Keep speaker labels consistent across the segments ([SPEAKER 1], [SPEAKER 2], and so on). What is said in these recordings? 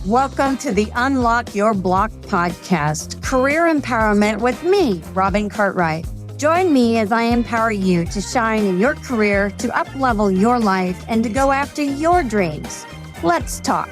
[SPEAKER 1] Welcome to the Unlock Your Block podcast, career empowerment with me, Robin Cartwright. Join me as I empower you to shine in your career, to up-level your life, and to go after your dreams. Let's talk.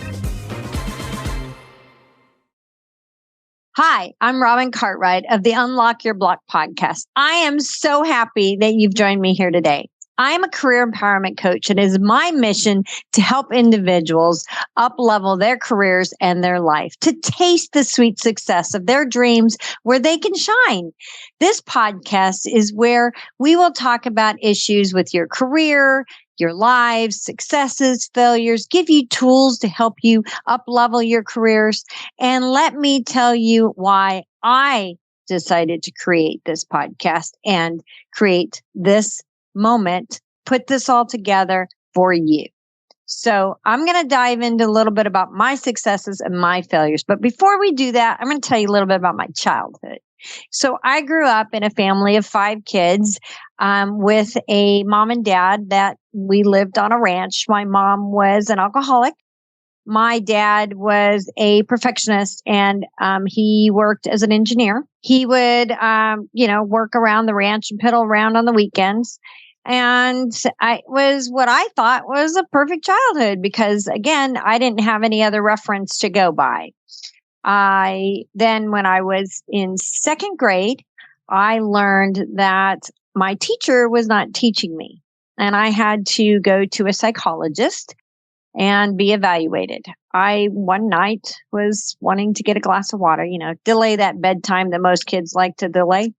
[SPEAKER 1] Hi, I'm Robin Cartwright of the Unlock Your Block podcast. I am so happy that you've joined me here today. I'm a career empowerment coach, and it is my mission to help individuals up-level their careers and their life, to taste the sweet success of their dreams where they can shine. This podcast is where we will talk about issues with your career, your lives, successes, failures, give you tools to help you up-level your careers. And let me tell you why I decided to create this podcast and create this moment, put this all together for you. So I'm going to dive into a little bit about my successes and my failures. But before we do that, I'm going to tell you a little bit about my childhood. So I grew up in a family of 5 kids with a mom and dad that we lived on a ranch. My mom was an alcoholic. My dad was a perfectionist, and he worked as an engineer. He would, work around the ranch and piddle around on the weekends. And I was what I thought was a perfect childhood because, again, I didn't have any other reference to go by. Then when I was in 2nd grade, I learned that my teacher was not teaching me, and I had to go to a psychologist and be evaluated. I, one night, was wanting to get a glass of water, delay that bedtime that most kids like to delay.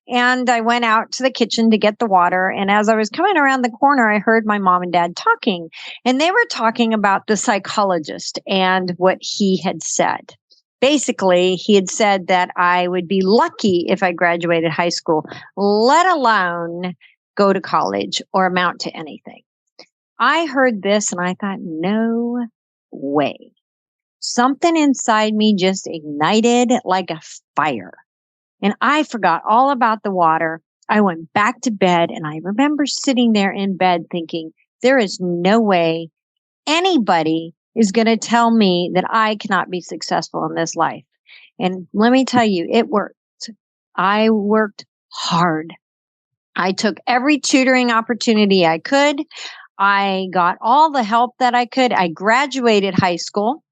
[SPEAKER 1] And I went out to the kitchen to get the water. And as I was coming around the corner, I heard my mom and dad talking. And they were talking about the psychologist and what he had said. Basically, he had said that I would be lucky if I graduated high school, let alone go to college or amount to anything. I heard this and I thought, no way. Something inside me just ignited like a fire. And I forgot all about the water. I went back to bed, and I remember sitting there in bed thinking, there is no way anybody is going to tell me that I cannot be successful in this life. And let me tell you, it worked. I worked hard. I took every tutoring opportunity I could. I got all the help that I could. I graduated high school,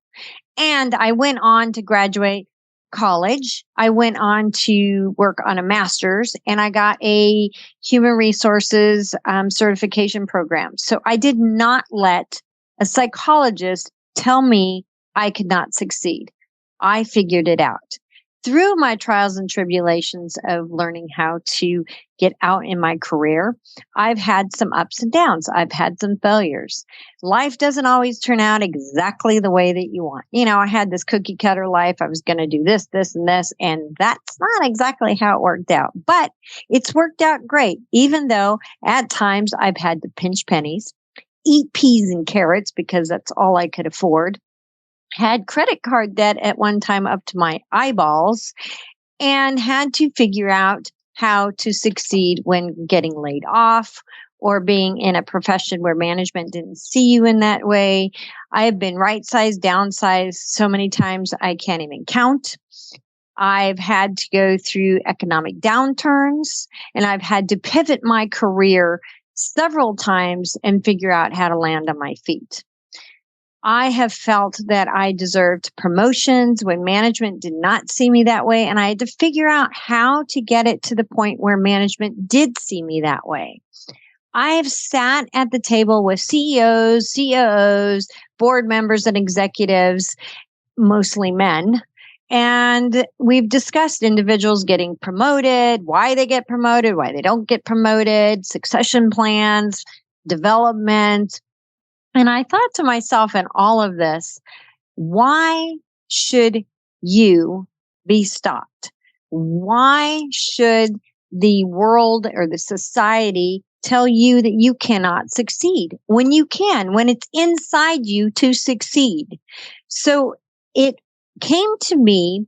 [SPEAKER 1] and I went on to graduate college. I went on to work on a master's, and I got a human resources certification program. So I did not let a psychologist tell me I could not succeed. I figured it out. Through my trials and tribulations of learning how to get out in my career, I've had some ups and downs. I've had some failures. Life doesn't always turn out exactly the way that you want. I had this cookie cutter life. I was going to do this, this, and this, and that's not exactly how it worked out. But it's worked out great, even though at times I've had to pinch pennies, eat peas and carrots because that's all I could afford. Had credit card debt at one time up to my eyeballs, and had to figure out how to succeed when getting laid off or being in a profession where management didn't see you in that way. I have been right-sized, downsized so many times I can't even count. I've had to go through economic downturns, and I've had to pivot my career several times and figure out how to land on my feet. I have felt that I deserved promotions when management did not see me that way, and I had to figure out how to get it to the point where management did see me that way. I have sat at the table with CEOs, COOs, board members, and executives, mostly men, and we've discussed individuals getting promoted, why they get promoted, why they don't get promoted, succession plans, development. And I thought to myself in all of this, why should you be stopped? Why should the world or the society tell you that you cannot succeed when you can, when it's inside you to succeed? So it came to me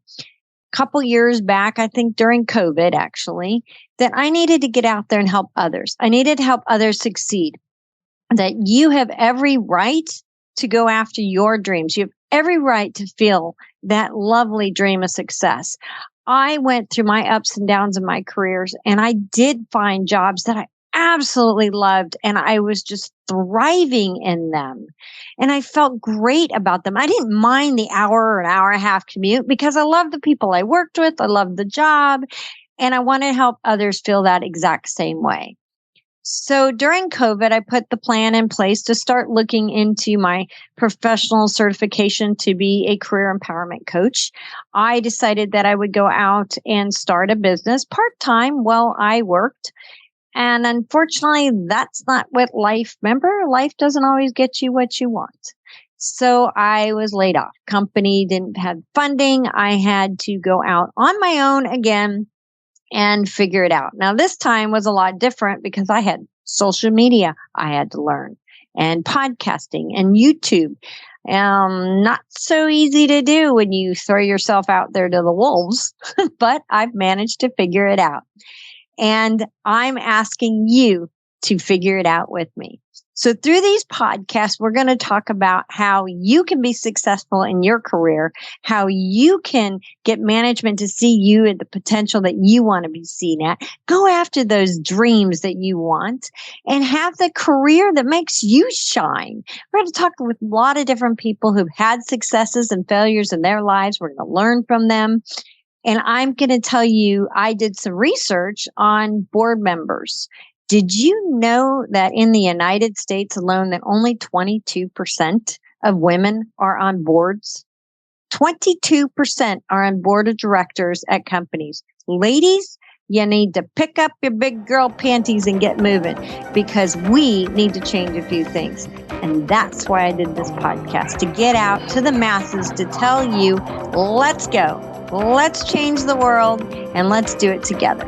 [SPEAKER 1] couple years back, I think during COVID actually, that I needed to get out there and help others. I needed to help others succeed. That you have every right to go after your dreams. You have every right to feel that lovely dream of success. I went through my ups and downs in my careers, and I did find jobs that I absolutely loved, and I was just thriving in them. And I felt great about them. I didn't mind the hour or an hour and a half commute because I loved the people I worked with. I loved the job, and I want to help others feel that exact same way. So during COVID, I put the plan in place to start looking into my professional certification to be a career empowerment coach. I decided that I would go out and start a business part-time while I worked. And unfortunately, that's not what life, remember, life doesn't always get you what you want. So I was laid off. Company didn't have funding. I had to go out on my own again and figure it out. Now, this time was a lot different because I had social media I had to learn, and podcasting and YouTube. Not so easy to do when you throw yourself out there to the wolves, but I've managed to figure it out. And I'm asking you to figure it out with me. So through these podcasts, we're going to talk about how you can be successful in your career, how you can get management to see you at the potential that you want to be seen at, go after those dreams that you want, and have the career that makes you shine. We're going to talk with a lot of different people who've had successes and failures in their lives. We're going to learn from them. And I'm going to tell you, I did some research on board members. Did you know that in the United States alone, that only 22% of women are on boards? 22% are on board of directors at companies. Ladies, you need to pick up your big girl panties and get moving, because we need to change a few things. And that's why I did this podcast, to get out to the masses, to tell you, let's go, let's change the world, and let's do it together.